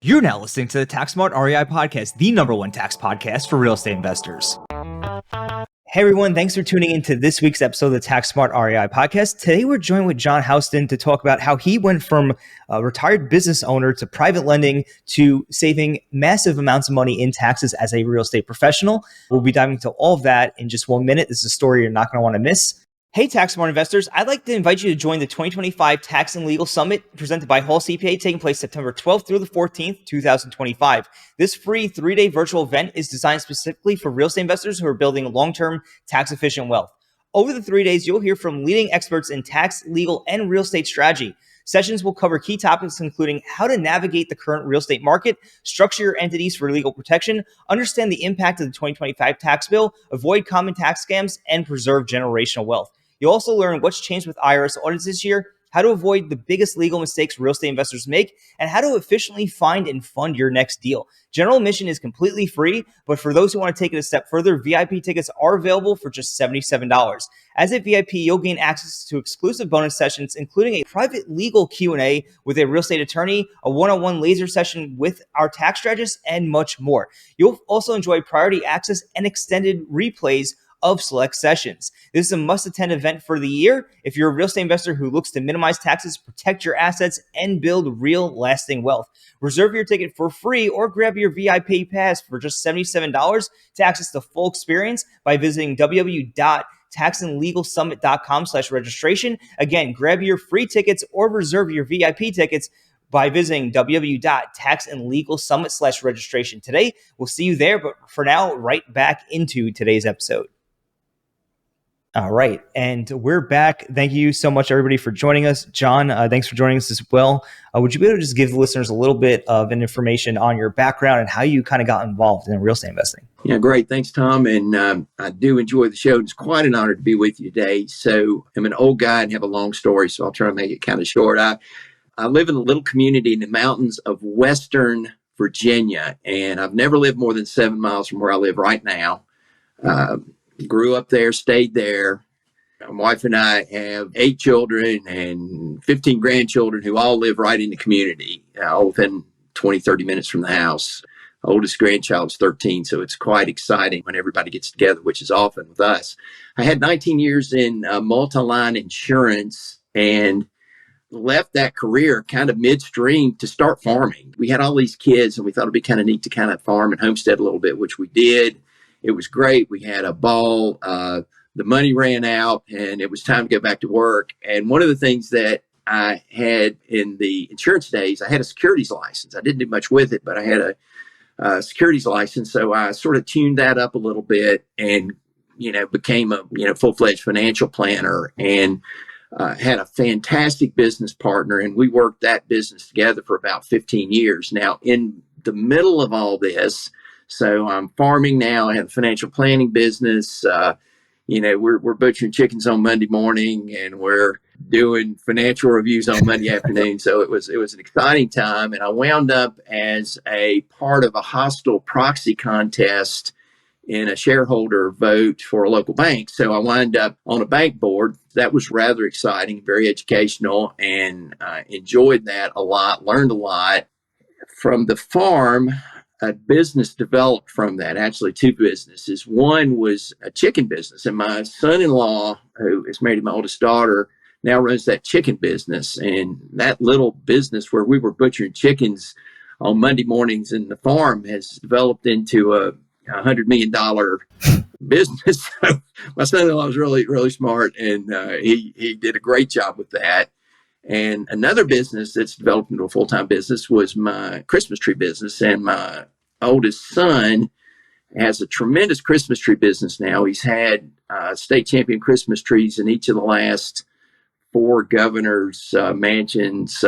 You're now listening to the Tax Smart REI Podcast, the number one tax podcast for real estate investors. Hey everyone, thanks for tuning into this week's episode of the Tax Smart REI Podcast. Today we're joined with John Houston to talk about how he went from a retired business owner to private lending to saving massive amounts of money in taxes as a real estate professional. We'll be diving into all of that in just 1 minute. This is a story you're not going to want to miss. Hey, Tax Smart investors, I'd like to invite you to join the 2025 Tax and Legal Summit presented by Hall CPA, taking place September 12th through the 14th, 2025. This free 3-day virtual event is designed specifically for real estate investors who are building long-term tax-efficient wealth. Over the 3 days, you'll hear from leading experts in tax, legal, and real estate strategy. Sessions will cover key topics including how to navigate the current real estate market, structure your entities for legal protection, understand the impact of the 2025 tax bill, avoid common tax scams, and preserve generational wealth. You'll also learn what's changed with IRS audits this year, how to avoid the biggest legal mistakes real estate investors make, and how to efficiently find and fund your next deal. General admission is completely free, but for those who want to take it a step further, VIP tickets are available for just $77. As a VIP, you'll gain access to exclusive bonus sessions, including a private legal Q&A with a real estate attorney, a one-on-one laser session with our tax strategist, and much more. You'll also enjoy priority access and extended replays of select sessions. This is a must-attend event for the year if you're a real estate investor who looks to minimize taxes, protect your assets, and build real lasting wealth. Reserve your ticket for free or grab your VIP pass for just $77 to access the full experience by visiting www.taxandlegalsummit.com/registration. Again, grab your free tickets or reserve your VIP tickets by visiting www.taxandlegalsummit/registration today. We'll see you there, but for now, right back into today's episode. All right, and we're back. Thank you so much, everybody, for joining us. John, thanks for joining us as well. Would you be able to just give the listeners a little bit of an information on your background and how you kind of got involved in real estate investing? Yeah, great. Thanks, Tom. And I do enjoy the show. It's quite an honor to be with you today. So I'm an old guy and have a long story, so I'll try to make it kind of short. I live in a little community in the mountains of Western Virginia, and I've never lived more than 7 miles from where I live right now. Grew up there, stayed there. My wife and I have 8 children and 15 grandchildren who all live right in the community, all within 20, 30 minutes from the house. Oldest grandchild is 13, so it's quite exciting when everybody gets together, which is often with us. I had 19 years in multi-line insurance and left that career kind of midstream to start farming. We had all these kids and we thought it'd be kind of neat to kind of farm and homestead a little bit, which we did. It was great. We had a ball. The money ran out and it was time to go back to work. And one of the things that I had in the insurance days, I had a securities license. I didn't do much with it, but I had a securities license. So I sort of tuned that up a little bit and, became a, full-fledged financial planner and had a fantastic business partner. And we worked that business together for about 15 years. Now, in the middle of all this, so I'm farming now. I have a financial planning business. We're butchering chickens on Monday morning, and we're doing financial reviews on Monday afternoon. So it was an exciting time, and I wound up as a part of a hostile proxy contest in a shareholder vote for a local bank. So I wound up on a bank board. That was rather exciting, very educational, and enjoyed that a lot. Learned a lot from the farm. A business developed from that, actually 2 businesses. One was a chicken business, and my son-in-law, who is married to my oldest daughter, now runs that chicken business. And that little business where we were butchering chickens on Monday mornings in the farm has developed into a $100 million business. So my son-in-law was really, really smart, and he did a great job with that. And another business that's developed into a full-time business was my Christmas tree business. And my oldest son has a tremendous Christmas tree business now. He's had state champion Christmas trees in each of the last 4 governors' mansions,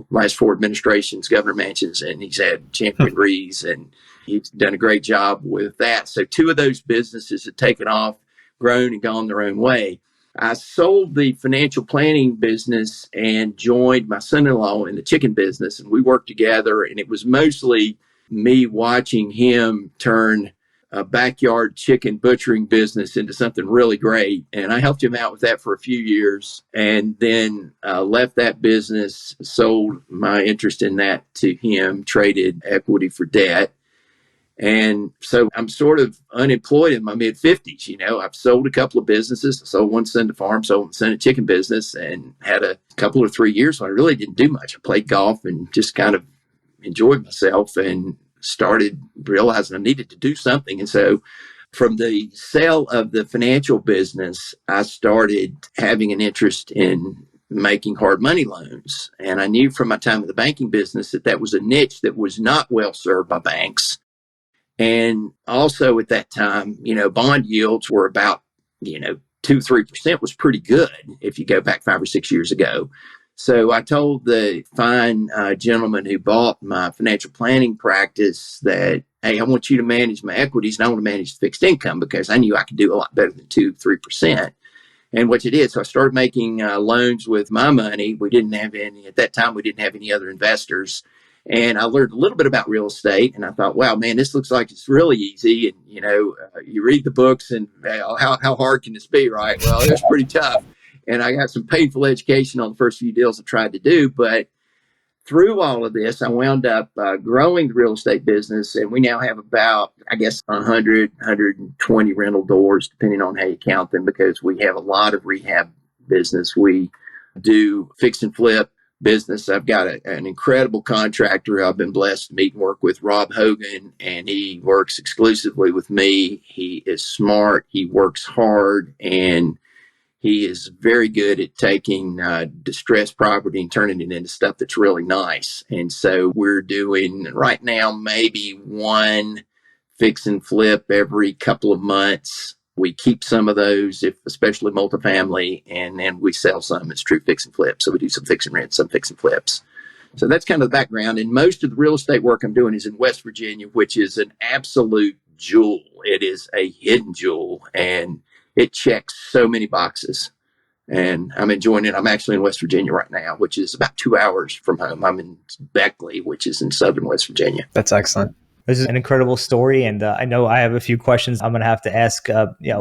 last 4 administrations, governor mansions, and he's had champion wreaths, and he's done a great job with that. So 2 of those businesses have taken off, grown, and gone their own way. I sold the financial planning business and joined my son-in-law in the chicken business, and we worked together. And it was mostly me watching him turn a backyard chicken butchering business into something really great. And I helped him out with that for a few years, and then left that business, sold my interest in that to him, traded equity for debt. And so I'm sort of unemployed in my mid 50s. I've sold a couple of businesses. I sold one Sunday farm, sold one Sunday chicken business, and had a couple or 3 years when I really didn't do much. I played golf and just kind of enjoyed myself, and started realizing I needed to do something. And so from the sale of the financial business, I started having an interest in making hard money loans. And I knew from my time in the banking business that was a niche that was not well served by banks. And also at that time, bond yields were about, 2-3% was pretty good if you go back 5 or 6 years ago. So I told the fine gentleman who bought my financial planning practice that, hey, I want you to manage my equities and I want to manage the fixed income, because I knew I could do a lot better than 2-3%. And what you did, so I started making loans with my money. We didn't have any, at that time, we didn't have any other investors. And I learned a little bit about real estate, and I thought, wow, man, this looks like it's really easy. And, you read the books and how hard can this be, right? Well, it was pretty tough. And I got some painful education on the first few deals I tried to do. But through all of this, I wound up growing the real estate business. And we now have about, 100, 120 rental doors, depending on how you count them, because we have a lot of rehab business. We do fix and flip business. I've got an incredible contractor I've been blessed to meet and work with, Rob Hogan, and he works exclusively with me. He is smart. He works hard, and he is very good at taking distressed property and turning it into stuff that's really nice. And so we're doing right now maybe one fix and flip every couple of months. We keep some of those, especially multifamily, and then we sell some as true fix and flip. So we do some fix and rent, some fix and flips. So that's kind of the background. And most of the real estate work I'm doing is in West Virginia, which is an absolute jewel. It is a hidden jewel, and it checks so many boxes. And I'm enjoying it. I'm actually in West Virginia right now, which is about 2 hours from home. I'm in Beckley, which is in southern West Virginia. That's excellent. This is an incredible story, and I know I have a few questions I'm going to have to ask,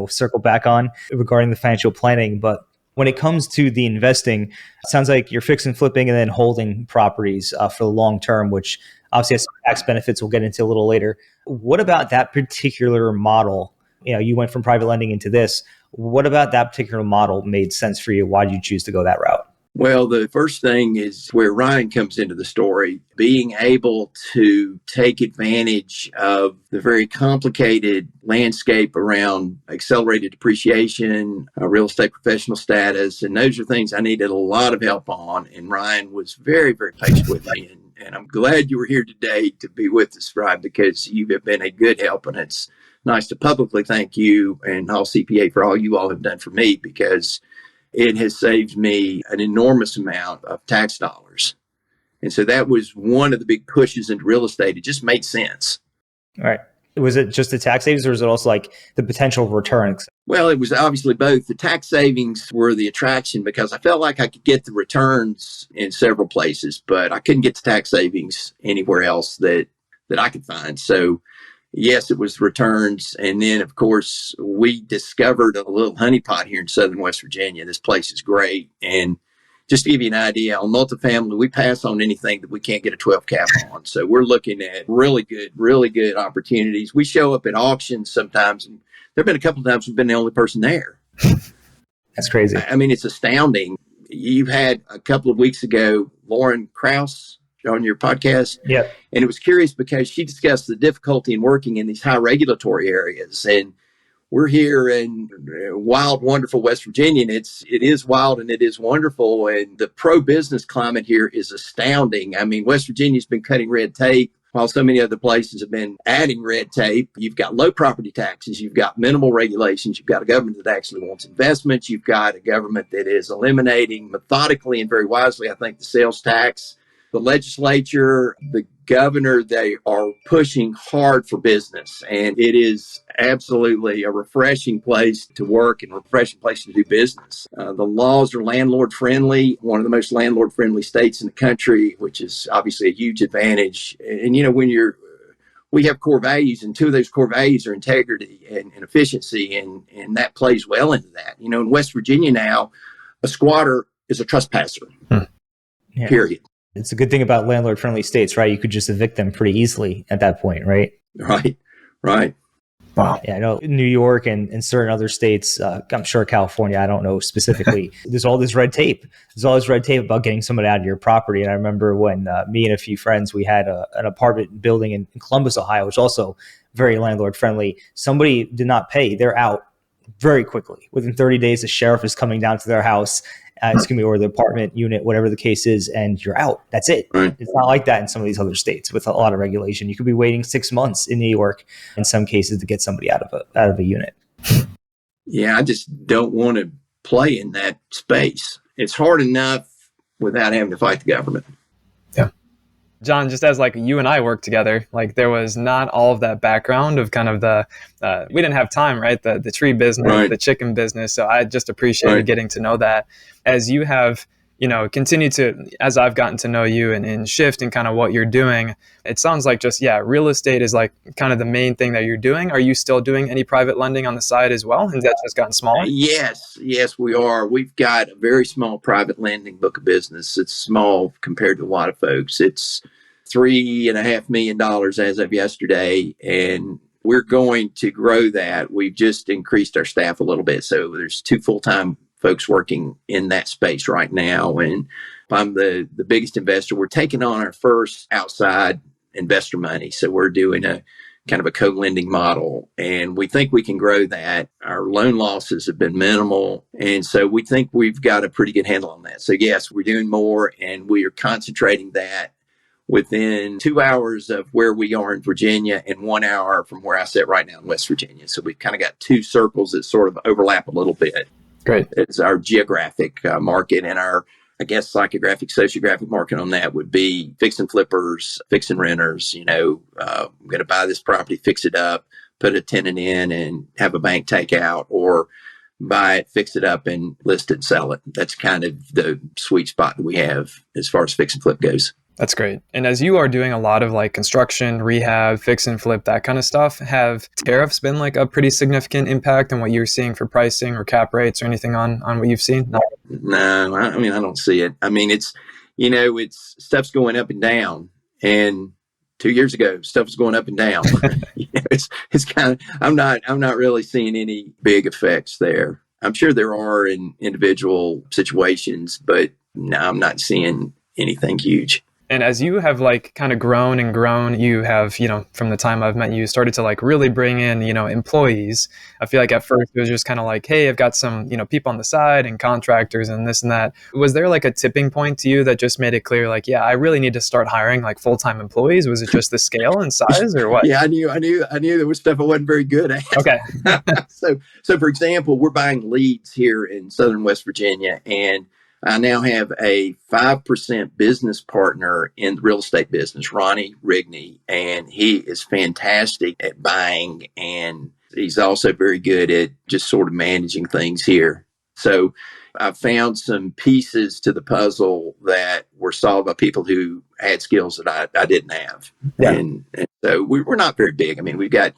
circle back on regarding the financial planning. But when it comes to the investing, it sounds like you're fixing, flipping, and then holding properties for the long term, which obviously has some tax benefits we'll get into a little later. What about that particular model? You went from private lending into this. What about that particular model made sense for you? Why did you choose to go that route? Well, the first thing is where Ryan comes into the story, being able to take advantage of the very complicated landscape around accelerated depreciation, real estate professional status. And those are things I needed a lot of help on. And Ryan was very, very patient with me. And I'm glad you were here today to be with us, Ryan, because you have been a good help. And it's nice to publicly thank you and Hall CPA for all you all have done for me, because it has saved me an enormous amount of tax dollars. And so that was one of the big pushes into real estate. It just made sense. All right. Was it just the tax savings, or was it also like the potential returns? Well, it was obviously both. The tax savings were the attraction, because I felt like I could get the returns in several places, but I couldn't get the tax savings anywhere else that I could find. So yes, it was returns. And then, of course, we discovered a little honeypot here in southern West Virginia. This place is great. And just to give you an idea, on multifamily, we pass on anything that we can't get a 12 cap on. So we're looking at really good opportunities. We show up at auctions sometimes, and there have been a couple of times we've been the only person there. That's crazy. I mean, it's astounding. You had a couple of weeks ago, Lauren Krause on your podcast. Yeah. And it was curious because she discussed the difficulty in working in these high regulatory areas. And we're here in wild, wonderful West Virginia, and it is wild and it is wonderful. And the pro-business climate here is astounding. I mean, West Virginia's been cutting red tape while so many other places have been adding red tape. You've got low property taxes. You've got minimal regulations. You've got a government that actually wants investments. You've got a government that is eliminating methodically and very wisely, I think, the sales tax. The legislature, the governor, they are pushing hard for business. And it is absolutely a refreshing place to work and a refreshing place to do business. The laws are landlord-friendly, one of the most landlord-friendly states in the country, which is obviously a huge advantage. And, when you're we have core values, and two of those core values are integrity and efficiency, and that plays well into that. In West Virginia now, a squatter is a trespasser, Yeah. period. It's a good thing about landlord-friendly states, right? You could just evict them pretty easily at that point, right? Right. Wow. Yeah, I know in New York and certain other states, I'm sure California, I don't know specifically, there's all this red tape. There's all this red tape about getting somebody out of your property. And I remember when me and a few friends, we had an apartment building in Columbus, Ohio, which is also very landlord-friendly. Somebody did not pay. They're out very quickly. Within 30 days, the sheriff is coming down to their house. It's going to be, or the apartment unit, whatever the case is, and you're out. That's it. Right. It's not like that in some of these other states with a lot of regulation. You could be waiting 6 months in New York, in some cases, to get somebody out of a unit. Yeah, I just don't want to play in that space. It's hard enough without having to fight the government. Yeah. John, just as like you and I worked together, like there was not all of that background of kind of we didn't have time, right? The tree business, right. The chicken business. So I just appreciated getting to know that as you have, continued to, as I've gotten to know you and shift in kind of what you're doing. It sounds like just, real estate is like kind of the main thing that you're doing. Are you still doing any private lending on the side as well? Has that just gotten smaller? Yes, we are. We've got a very small private lending book of business. It's small compared to a lot of folks. It's $3.5 million as of yesterday, and we're going to grow that. We've just increased our staff a little bit. So there's 2 full-time folks working in that space right now. And I'm the biggest investor. We're taking on our first outside investor money. So we're doing a kind of a co-lending model, and we think we can grow that. Our loan losses have been minimal, and so we think we've got a pretty good handle on that. So yes, we're doing more, and we are concentrating that within 2 hours of where we are in Virginia and 1 hour from where I sit right now in West Virginia. So we've kind of got 2 circles that sort of overlap a little bit. Great. It's our geographic market, and our, I guess, psychographic, sociographic market on that would be fix and flippers, fix and renters. I'm going to buy this property, fix it up, put a tenant in and have a bank take out, or buy it, fix it up and list it and sell it. That's kind of the sweet spot that we have as far as fix and flip goes. That's great. And as you are doing a lot of like construction, rehab, fix and flip, that kind of stuff, have tariffs been like a pretty significant impact on what you're seeing for pricing or cap rates or anything on what you've seen? No, I don't see it. I mean, it's stuff's going up and down. And 2 years ago, stuff was going up and down. It's kind of, I'm not really seeing any big effects there. I'm sure there are in individual situations, but no, I'm not seeing anything huge. And as you have like kind of grown and grown, you have, from the time I've met you, started to like really bring in, employees. I feel like at first it was just kind of like, hey, I've got some, people on the side and contractors and this and that. Was there like a tipping point to you that just made it clear, like, yeah, I really need to start hiring like full-time employees? Was it just the scale and size or what? Yeah, I knew there was stuff I wasn't very good at. Okay. So for example, we're buying leads here in Southern West Virginia, and I now have a 5% business partner in the real estate business, Ronnie Rigney, and he is fantastic at buying, and he's also very good at just sort of managing things here. So I found some pieces to the puzzle that were solved by people who had skills that I didn't have. Yeah. And so we're not very big. I mean, we've got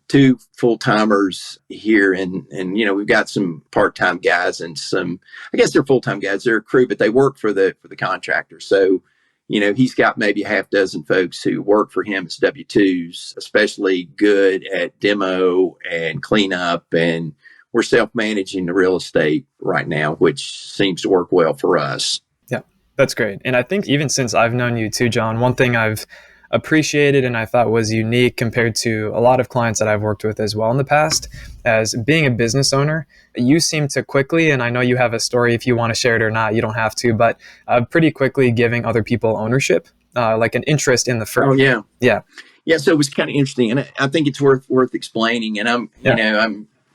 2 full-timers here, and we've got some part-time guys and some, I guess they're full-time guys. They're a crew, but they work for the contractor. So, he's got maybe a half dozen folks who work for him as W-2s, especially good at demo and cleanup, and we're self-managing the real estate right now, which seems to work well for us. Yeah, that's great. And I think even since I've known you too, John, one thing I've appreciated and I thought was unique compared to a lot of clients that I've worked with as well in the past, as being a business owner, you seem to quickly, and I know you have a story if you want to share it or not, you don't have to, but pretty quickly giving other people ownership, like an interest in the firm. Oh, yeah. Yeah. Yeah. So it was kind of interesting, and I think it's worth explaining. And I'm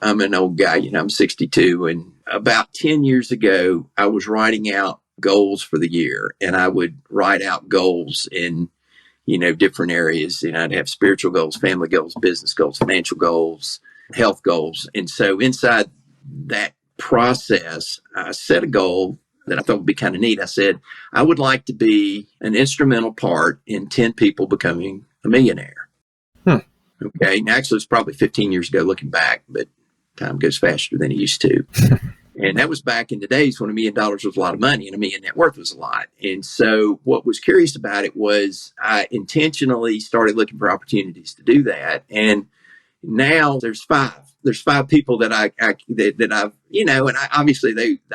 an old guy, I'm 62, and about 10 years ago, I was writing out goals for the year, and I would write out goals in different areas. I'd have spiritual goals, family goals, business goals, financial goals, health goals. And so inside that process, I set a goal that I thought would be kind of neat. I said, I would like to be an instrumental part in 10 people becoming a millionaire. Okay. And actually, it's probably 15 years ago looking back, but time goes faster than it used to. And that was back in the days when $1 million was a lot of money and $1 million net worth was a lot. And so what was curious about it was I intentionally started looking for opportunities to do that. And now there's five. There's five people that I've, and I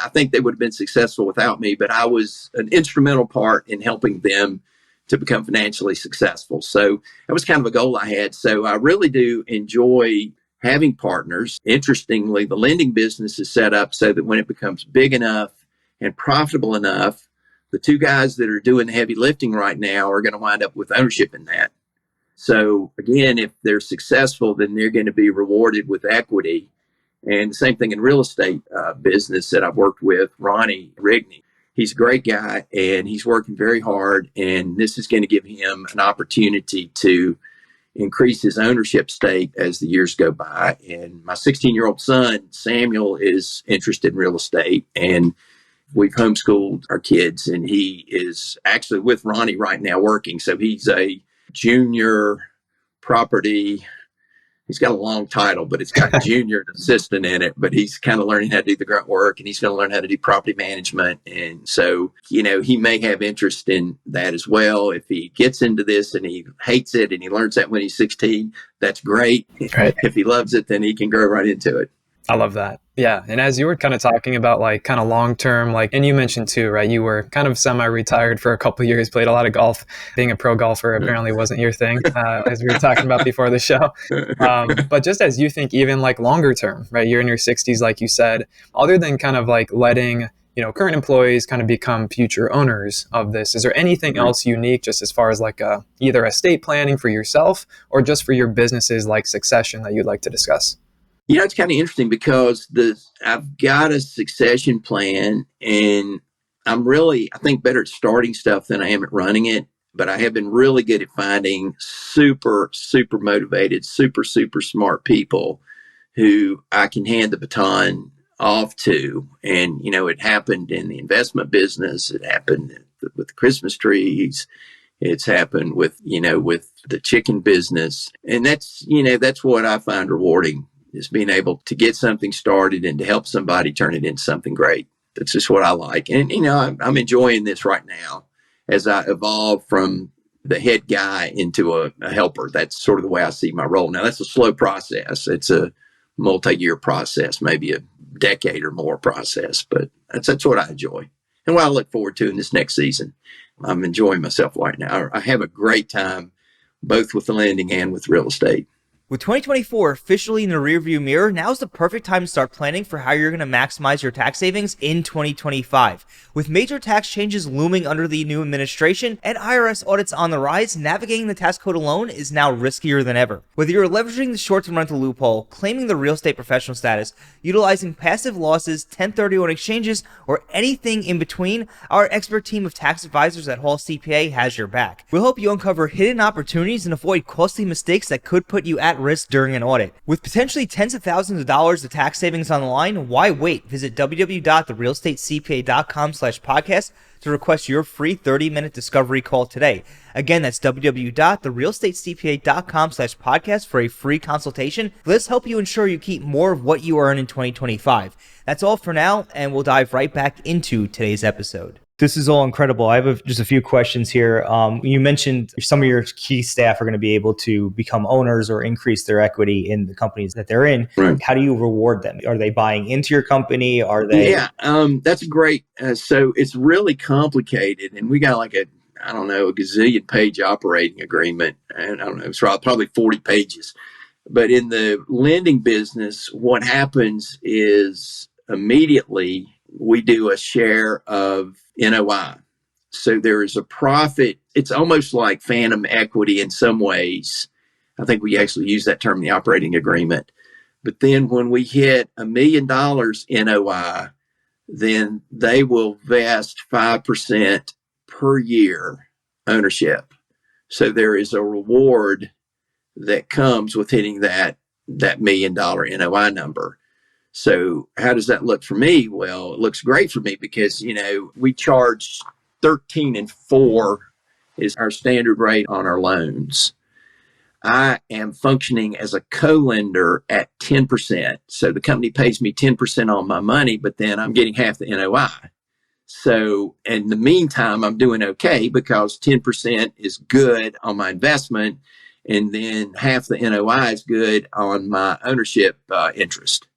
think they would have been successful without me, but I was an instrumental part in helping them to become financially successful. So that was kind of a goal I had. So I really do enjoy having partners. Interestingly, the lending business is set up so that when it becomes big enough and profitable enough, the two guys that are doing the heavy lifting right now are going to wind up with ownership in that. So again, if they're successful, then they're going to be rewarded with equity. And the same thing in real estate business that I've worked with, Ronnie. He's a great guy and he's working very hard. And this is going to give him an opportunity to increase his ownership stake as the years go by. And my 16-year-old son, Samuel, is interested in real estate. And we've homeschooled our kids. And he is actually with Ronnie right now working. So he's a junior property. He's got a long title, but it's got junior assistant in it, but he's kind of learning how to do the grunt work and he's going to learn how to do property management. And so, he may have interest in that as well. If he gets into this and he hates it and he learns that when he's 16, that's great. Right. If he loves it, then he can grow right into it. I love that. Yeah. And as you were kind of talking about kind of long-term, and you mentioned too, right, you were kind of semi-retired for a couple of years, played a lot of golf. Being a pro golfer apparently wasn't your thing, as we were talking about before the show. But just as you think, even longer term, right, you're in your 60s, like you said, other than kind of letting, current employees kind of become future owners of this, is there anything else unique just as far as either estate planning for yourself or just for your businesses like succession that you'd like to discuss? It's kind of interesting because I've got a succession plan and I'm really, I think, better at starting stuff than I am at running it. But I have been really good at finding super, super motivated, super, super smart people who I can hand the baton off to. And, it happened in the investment business. It happened with the Christmas trees. It's happened with the chicken business. And that's what I find rewarding, is being able to get something started and to help somebody turn it into something great. That's just what I like. And, I'm enjoying this right now as I evolve from the head guy into a helper. That's sort of the way I see my role. Now, that's a slow process. It's a multi-year process, maybe a decade or more process, but that's what I enjoy and what I look forward to in this next season. I'm enjoying myself right now. I have a great time, both with the lending and with real estate. With 2024 officially in the rearview mirror, now's the perfect time to start planning for how you're going to maximize your tax savings in 2025. With major tax changes looming under the new administration and IRS audits on the rise, navigating the tax code alone is now riskier than ever. Whether you're leveraging the short-term rental loophole, claiming the real estate professional status, utilizing passive losses, 1031 exchanges, or anything in between, our expert team of tax advisors at Hall CPA has your back. We'll help you uncover hidden opportunities and avoid costly mistakes that could put you at risk during an audit. With potentially tens of thousands of dollars of tax savings on the line, why wait? Visit www.therealestatecpa.com/podcast to request your free 30-minute discovery call today. Again, that's www.therealestatecpa.com/podcast for a free consultation. Let's help you ensure you keep more of what you earn in 2025. That's all for now, and we'll dive right back into today's episode. This is all incredible. I have just a few questions here. You mentioned some of your key staff are going to be able to become owners or increase their equity in the companies that they're in. Right. How do you reward them? Are they buying into your company? Are they? Yeah, that's great. So it's really complicated, and we got a gazillion page operating agreement, and I don't know, it's probably 40 pages. But in the lending business, what happens is immediately we do a share of NOI. So there is a profit. It's almost like phantom equity in some ways. I think we actually use that term in the operating agreement. But then when we hit $1 million NOI, then they will vest 5% per year ownership. So there is a reward that comes with hitting that $1 million NOI number. So how does that look for me? Well, it looks great for me because, we charge 13 and 4 is our standard rate on our loans. I am functioning as a co-lender at 10%. So the company pays me 10% on my money, but then I'm getting half the NOI. So in the meantime, I'm doing okay because 10% is good on my investment. And then half the NOI is good on my ownership interest.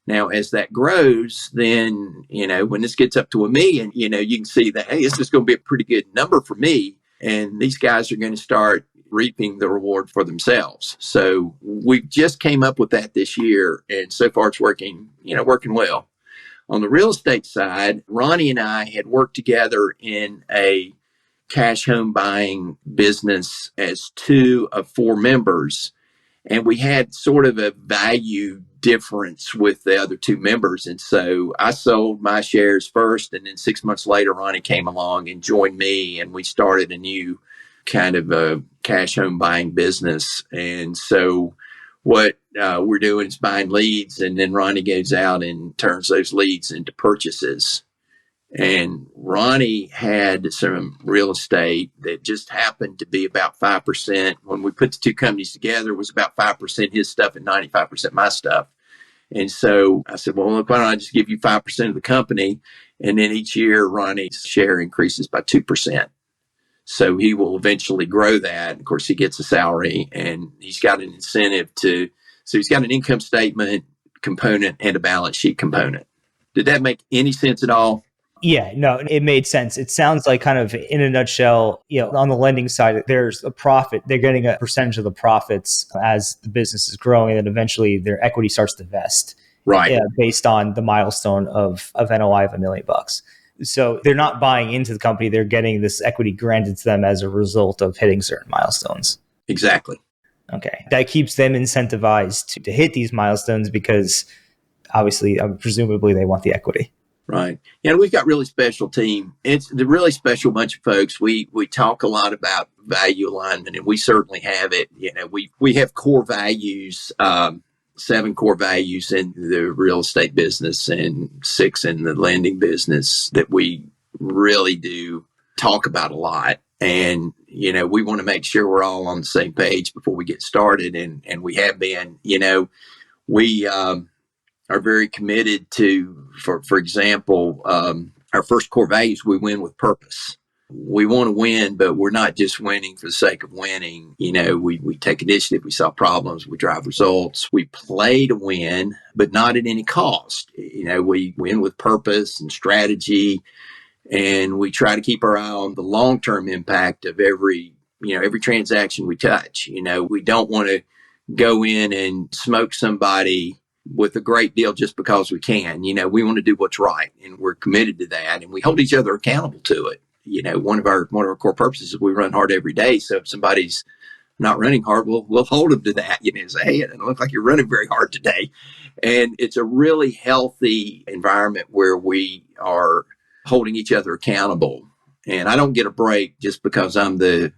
Now, as that grows, then, when this gets up to $1 million, you can see that, hey, this is going to be a pretty good number for me. And these guys are going to start reaping the reward for themselves. So we just came up with that this year. And so far it's working well. On the real estate side, Ronnie and I had worked together in a cash home buying business as 2 of 4 members. And we had sort of a value difference with the other 2 members. And so I sold my shares first. And then 6 months later, Ronnie came along and joined me. And we started a new kind of a cash home buying business. And so what we're doing is buying leads. And then Ronnie goes out and turns those leads into purchases. And Ronnie had some real estate that just happened to be about 5%. When we put the 2 companies together, it was about 5% his stuff and 95% my stuff. And so I said, well, look, why don't I just give you 5% of the company? And then each year, Ronnie's share increases by 2%. So he will eventually grow that. Of course, he gets a salary and he's got an incentive so he's got an income statement component and a balance sheet component. Did that make any sense at all? Yeah, no, it made sense. It sounds like kind of in a nutshell, on the lending side, there's a profit. They're getting a percentage of the profits as the business is growing, and eventually their equity starts to vest. Right. Based on the milestone of NOI of $1 million. So they're not buying into the company. They're getting this equity granted to them as a result of hitting certain milestones. Exactly. Okay. That keeps them incentivized to hit these milestones because obviously, presumably they want the equity. Right. And we've got really special team. It's a really special bunch of folks. We talk a lot about value alignment, and we certainly have it. We have core values, 7 core values in the real estate business and 6 in the lending business that we really do talk about a lot. And, we want to make sure we're all on the same page before we get started. And we have been, we are very committed to, for example, our first core values, we win with purpose. We want to win, but we're not just winning for the sake of winning. We take initiative, we solve problems, we drive results, we play to win, but not at any cost. We win with purpose and strategy, and we try to keep our eye on the long-term impact of every transaction we touch. We don't want to go in and smoke somebody with a great deal just because we can. We want to do what's right, and we're committed to that, and we hold each other accountable to it. One of our core purposes is we run hard every day. So if somebody's not running hard, we'll hold them to that. Say, hey, it doesn't look like you're running very hard today. And it's a really healthy environment where we are holding each other accountable. And I don't get a break just because I'm the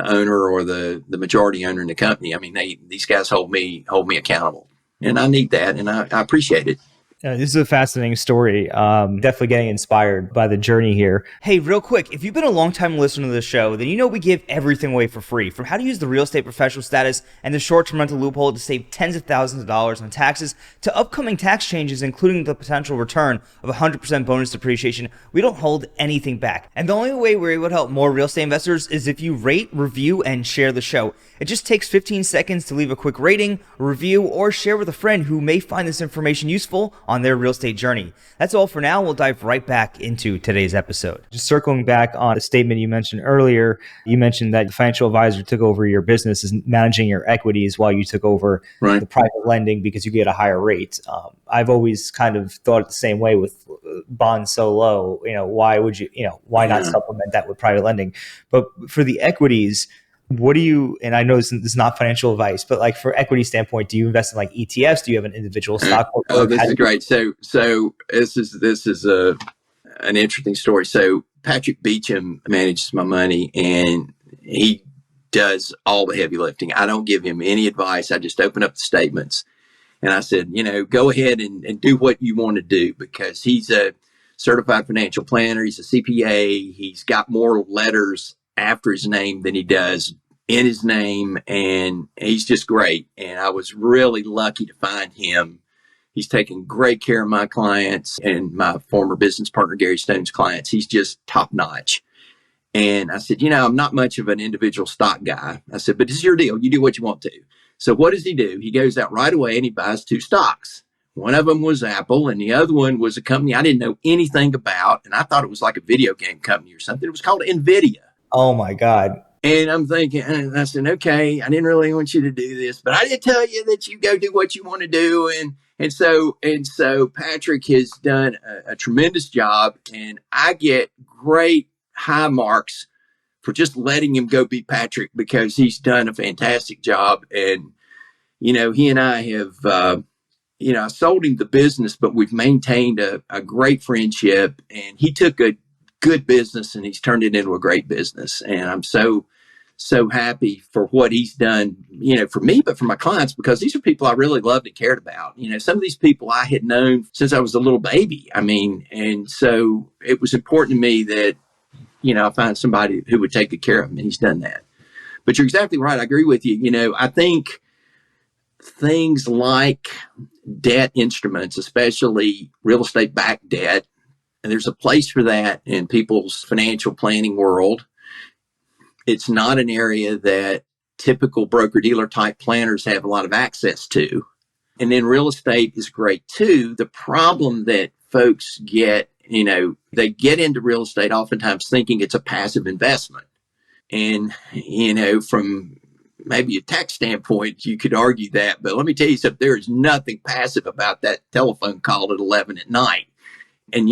owner or the majority owner in the company. I mean, these guys hold me accountable, and I need that, and I appreciate it. This is a fascinating story. Definitely getting inspired by the journey here. Hey, real quick, if you've been a long-time listener to the show, then we give everything away for free. From how to use the real estate professional status and the short-term rental loophole to save tens of thousands of dollars on taxes, to upcoming tax changes, including the potential return of 100% bonus depreciation, we don't hold anything back. And the only way we're able to help more real estate investors is if you rate, review, and share the show. It just takes 15 seconds to leave a quick rating, review, or share with a friend who may find this information useful on their real estate journey. That's all for now. We'll dive right back into today's episode. Just circling back on a statement you mentioned earlier, you mentioned that the financial advisor took over your business is managing your equities while you took over the private lending because you get a higher rate. I've always kind of thought it the same way with bonds so low. Why would you, why not supplement that with private lending? But for the equities, what do you, and I know this is not financial advice, but like for equity standpoint, do you invest in like ETFs? Do you have an individual stock portfolio? Oh, this is great. So this is an interesting story. So Patrick Beecham manages my money, and he does all the heavy lifting. I don't give him any advice. I just open up the statements, and I said, go ahead and do what you want to do, because he's a certified financial planner. He's a CPA. He's got more letters after his name than he does in his name, and he's just great. And I was really lucky to find him. He's taken great care of my clients and my former business partner, Gary Stone's clients. He's just top notch. And I said, I'm not much of an individual stock guy. I said, but this is your deal. You do what you want to. So what does he do? He goes out right away and he buys 2 stocks. One of them was Apple and the other one was a company I didn't know anything about. And I thought it was like a video game company or something. It was called Nvidia. Oh my God. And I'm thinking, and I said, okay, I didn't really want you to do this, but I did tell you that you go do what you want to do. And so Patrick has done a tremendous job, and I get great high marks for just letting him go be Patrick, because he's done a fantastic job. And, he and I have, I sold him the business, but we've maintained a great friendship, and he took a good business and he's turned it into a great business. And I'm so happy for what he's done, for me, but for my clients, because these are people I really loved and cared about. Some of these people I had known since I was a little baby. And so it was important to me that, I find somebody who would take good care of him, and he's done that. But you're exactly right. I agree with you. I think things like debt instruments, especially real estate backed debt, and there's a place for that in people's financial planning world. It's not an area that typical broker-dealer type planners have a lot of access to. And then real estate is great too. The problem that folks get, they get into real estate oftentimes thinking it's a passive investment. And, from maybe a tax standpoint, you could argue that. But let me tell you something, there is nothing passive about that telephone call at 11 at night. And,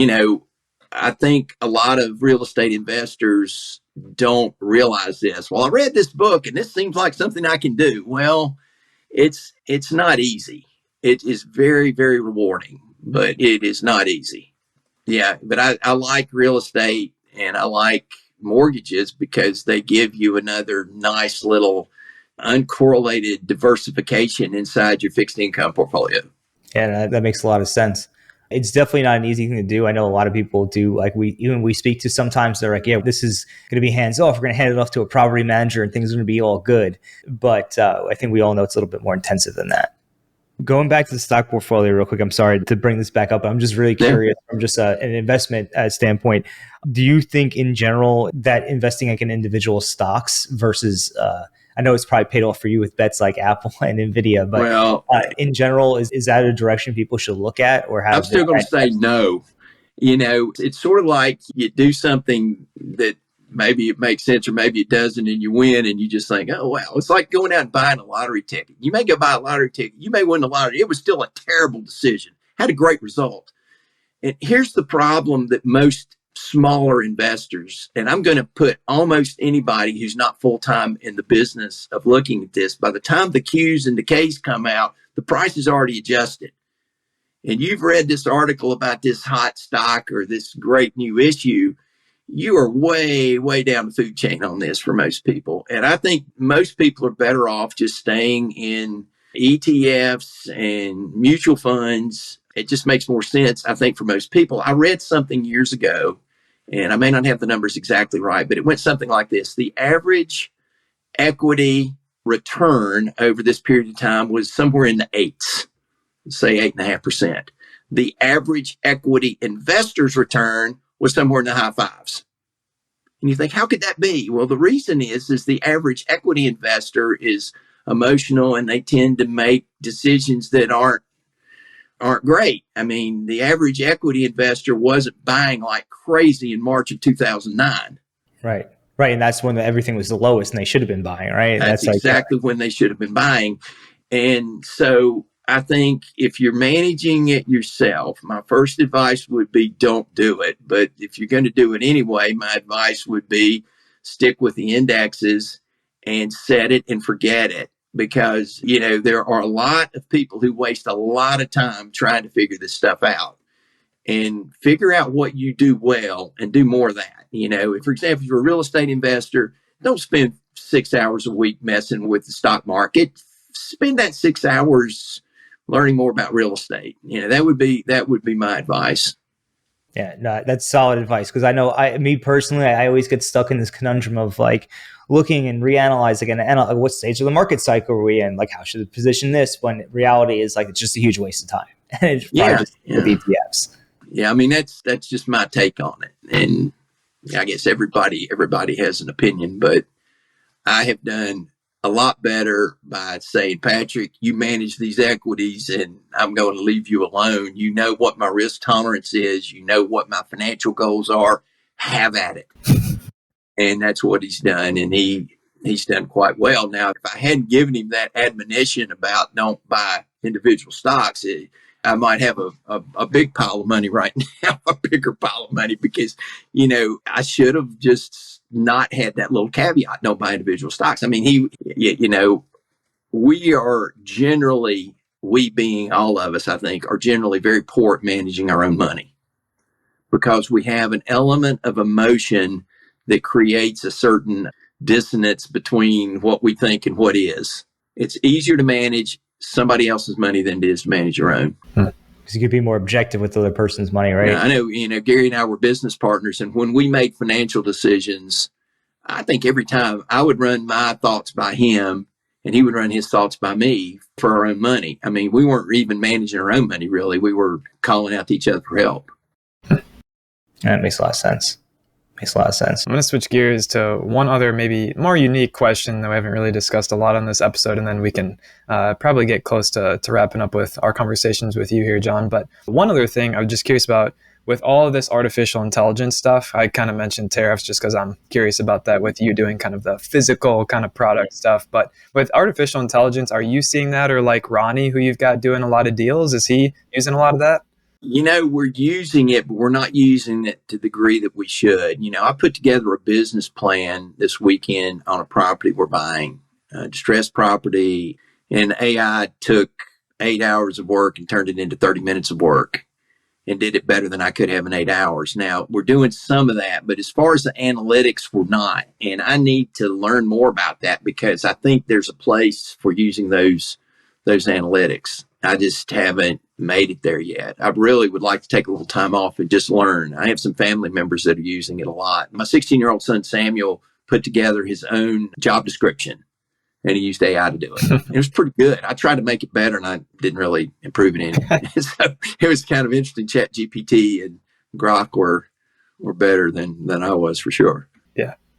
I think a lot of real estate investors don't realize this. Well, I read this book and this seems like something I can do. Well, it's not easy. It is very, very rewarding, but it is not easy. Yeah, but I like real estate and I like mortgages because they give you another nice little uncorrelated diversification inside your fixed income portfolio. Yeah, that makes a lot of sense. It's definitely not an easy thing to do. I know a lot of people do. Like we speak to, sometimes they're like, yeah, this is going to be hands off. We're going to hand it off to a property manager and things are going to be all good. But I think we all know it's a little bit more intensive than that. Going back to the stock portfolio real quick, I'm sorry to bring this back up. I'm just really curious from just an investment standpoint. Do you think in general that investing like in individual stocks versus I know it's probably paid off for you with bets like Apple and Nvidia, but in general, is that a direction people should look at? Or have? I'm still going to say no. It's sort of like you do something that maybe it makes sense or maybe it doesn't, and you win, and you just think, oh, wow. It's like going out and buying a lottery ticket. You may go buy a lottery ticket. You may win the lottery. It was still a terrible decision. Had a great result. And here's the problem that most smaller investors, and I'm going to put almost anybody who's not full-time in the business of looking at this, by the time the Qs and the Ks come out, the price is already adjusted. And you've read this article about this hot stock or this great new issue, you are way, way down the food chain on this for most people. And I think most people are better off just staying in ETFs and mutual funds. It just makes more sense, I think, for most people. I read something years ago, and I may not have the numbers exactly right, but it went something like this. The average equity return over this period of time was somewhere in the 8s, say 8.5%. The average equity investor's return was somewhere in the high 5s. And you think, how could that be? Well, the reason is the average equity investor is emotional and they tend to make decisions that aren't great. I mean, the average equity investor wasn't buying like crazy in March of 2009. Right. And that's when everything was the lowest and they should have been buying, right? That's exactly when they should have been buying. And so I think if you're managing it yourself, my first advice would be don't do it. But if you're going to do it anyway, my advice would be stick with the indexes and set it and forget it. Because, there are a lot of people who waste a lot of time trying to figure this stuff out and figure out what you do well and do more of that. For example, if you're a real estate investor, don't spend 6 hours a week messing with the stock market. Spend that 6 hours learning more about real estate. That would be my advice. Yeah, no, that's solid advice. Because I know me personally, I always get stuck in this conundrum of like, looking and reanalyze again, and what stage of the market cycle are we in? Like, how should we position this? When reality is like, it's just a huge waste of time. And it's probably just with ETFs. Yeah, I mean that's just my take on it, and I guess everybody has an opinion, but I have done a lot better by saying, Patrick, you manage these equities, and I'm going to leave you alone. You know what my risk tolerance is. You know what my financial goals are. Have at it, and that's what he's done, and he's done quite well. Now, if I hadn't given him that admonition about don't buy individual stocks, I might have a big pile of money right now, a bigger pile of money, because, I should have just not had that little caveat, don't buy individual stocks. I mean, we being all of us, I think, are generally very poor at managing our own money, because we have an element of emotion that creates a certain dissonance between what we think and what is. It's easier to manage somebody else's money than it is to manage your own. Because you could be more objective with the other person's money, right? Now, I know, Gary and I were business partners, and when we made financial decisions, I think every time I would run my thoughts by him and he would run his thoughts by me for our own money. I mean, we weren't even managing our own money, really. We were calling out to each other for help. That makes a lot of sense. Makes a lot of sense. I'm going to switch gears to one other maybe more unique question that we haven't really discussed a lot on this episode, and then we can probably get close to wrapping up with our conversations with you here, John. But one other thing I was just curious about, with all of this artificial intelligence stuff, I kind of mentioned tariffs just because I'm curious about that with you doing kind of the physical kind of product stuff. But with artificial intelligence, are you seeing that? Or like Ronnie, who you've got doing a lot of deals, is he using a lot of that? We're using it, but we're not using it to the degree that we should. I put together a business plan this weekend on a property we're buying, a distressed property, and AI took 8 hours of work and turned it into 30 minutes of work and did it better than I could have in 8 hours. Now, we're doing some of that, but as far as the analytics, we're not. And I need to learn more about that, because I think there's a place for using those analytics. I just haven't made it there yet. I really would like to take a little time off and just learn. I have some family members that are using it a lot. My 16-year-old son, Samuel, put together his own job description, and he used AI to do it. It was pretty good. I tried to make it better, and I didn't really improve it any. So it was kind of interesting. Chat GPT and Grok were better than I was, for sure.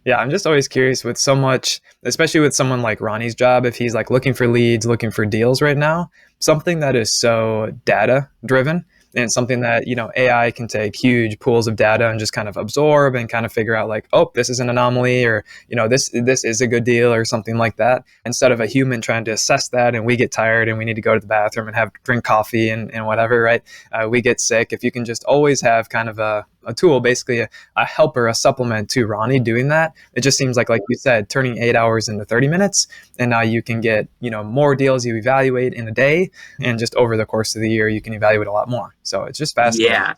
Yeah, I'm just always curious with so much, especially with someone like Ronnie's job, if he's like looking for leads, looking for deals right now, something that is so data driven and something that, AI can take huge pools of data and just kind of absorb and kind of figure out like, oh, this is an anomaly, or, this is a good deal, or something like that. Instead of a human trying to assess that, and we get tired and we need to go to the bathroom and drink coffee and whatever, right? We get sick. If you can just always have kind of a tool, basically a helper, a supplement to Ronnie doing that, it just seems like you said, turning 8 hours into 30 minutes. And now you can get, more deals you evaluate in a day. And just over the course of the year, you can evaluate a lot more. So it's just fascinating. Yeah.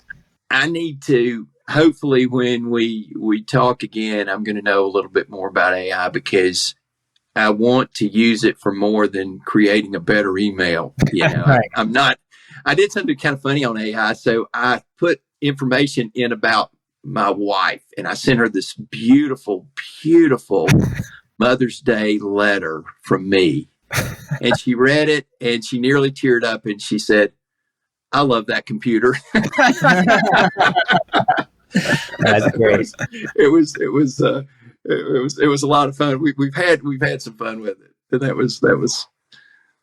I need to, hopefully when we talk again, I'm going to know a little bit more about AI, because I want to use it for more than creating a better email. Right. I did something kind of funny on AI. So I put information in about my wife, and I sent her this beautiful, beautiful Mother's Day letter from me. And she read it and she nearly teared up, and she said, "I love that computer." That's great. It was a lot of fun. We've had some fun with it. And that was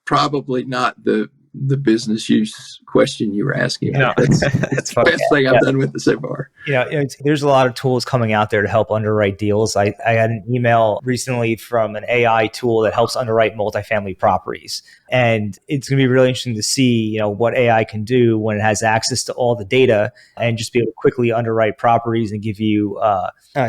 probably not the business use question you were asking. No, that's the best thing I've done with it so far. There's a lot of tools coming out there to help underwrite deals. I had an email recently from an AI tool that helps underwrite multifamily properties. And it's going to be really interesting to see, what AI can do when it has access to all the data and just be able to quickly underwrite properties and give you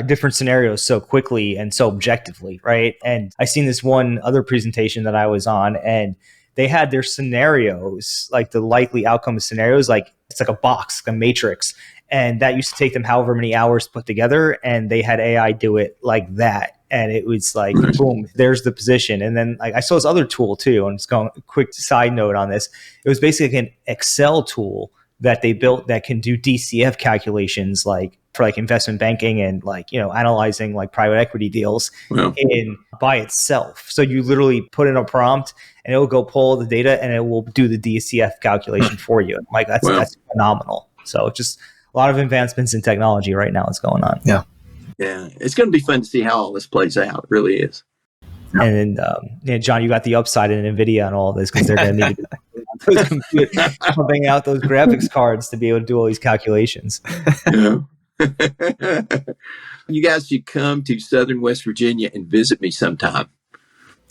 different scenarios so quickly and so objectively, right? And I seen this one other presentation that I was on, and they had their scenarios, like the likely outcome scenarios, like it's like a box, a matrix. And that used to take them however many hours to put together. And they had AI do it like that. And it was like, boom, there's the position. And then I saw this other tool too. And it's going a quick side note on this. It was basically an Excel tool that they built that can do DCF calculations like for like investment banking and like, analyzing like private equity deals in by itself. So you literally put in a prompt and it will go pull the data and it will do the DCF calculation for you. Like that's phenomenal. So just a lot of advancements in technology right now that's going on. Yeah. It's going to be fun to see how all this plays out. It really is. And then, John, you got the upside in Nvidia on all of this because they're going to need to pumping out those graphics cards to be able to do all these calculations. Yeah. You guys should come to Southern West Virginia and visit me sometime.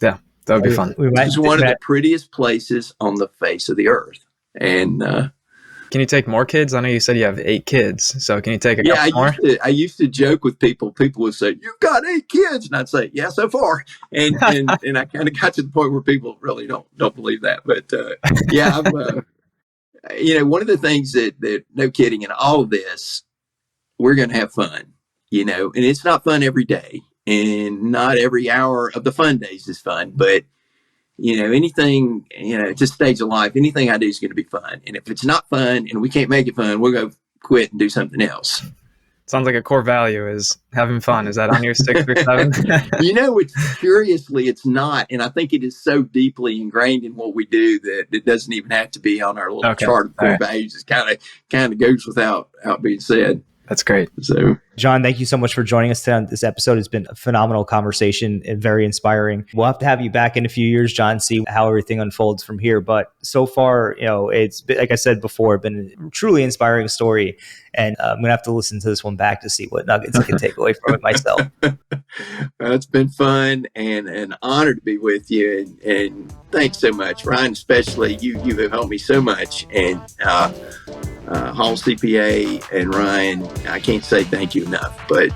Yeah, that would be fun. It's one of the prettiest places on the face of the earth. And can you take more kids? I know you said you have 8 kids, so can you take a couple more? I used to joke with people. People would say, "You've got 8 kids," and I'd say, "Yeah, so far." And I kind of got to the point where people really don't believe that. But one of the things that no kidding in all of this, we're going to have fun, and it's not fun every day, and not every hour of the fun days is fun, but. Anything, it's a stage of life. Anything I do is going to be fun. And if it's not fun and we can't make it fun, we'll go quit and do something else. Sounds like a core value is having fun. Is that on your 6 or 7? Curiously, it's not. And I think it is so deeply ingrained in what we do that it doesn't even have to be on our little chart of core values. It kind of goes without being said. That's great. So, John, thank you so much for joining us today on this episode. It's been a phenomenal conversation and very inspiring. We'll have to have you back in a few years, John, see how everything unfolds from here. But so far, it's been, like I said before, been a truly inspiring story. And I'm going to have to listen to this one back to see what nuggets I can take away from it myself. It's been fun and an honor to be with you. And thanks so much, Ryan, especially you have helped me so much. And Hall CPA and Ryan, I can't say thank you enough, but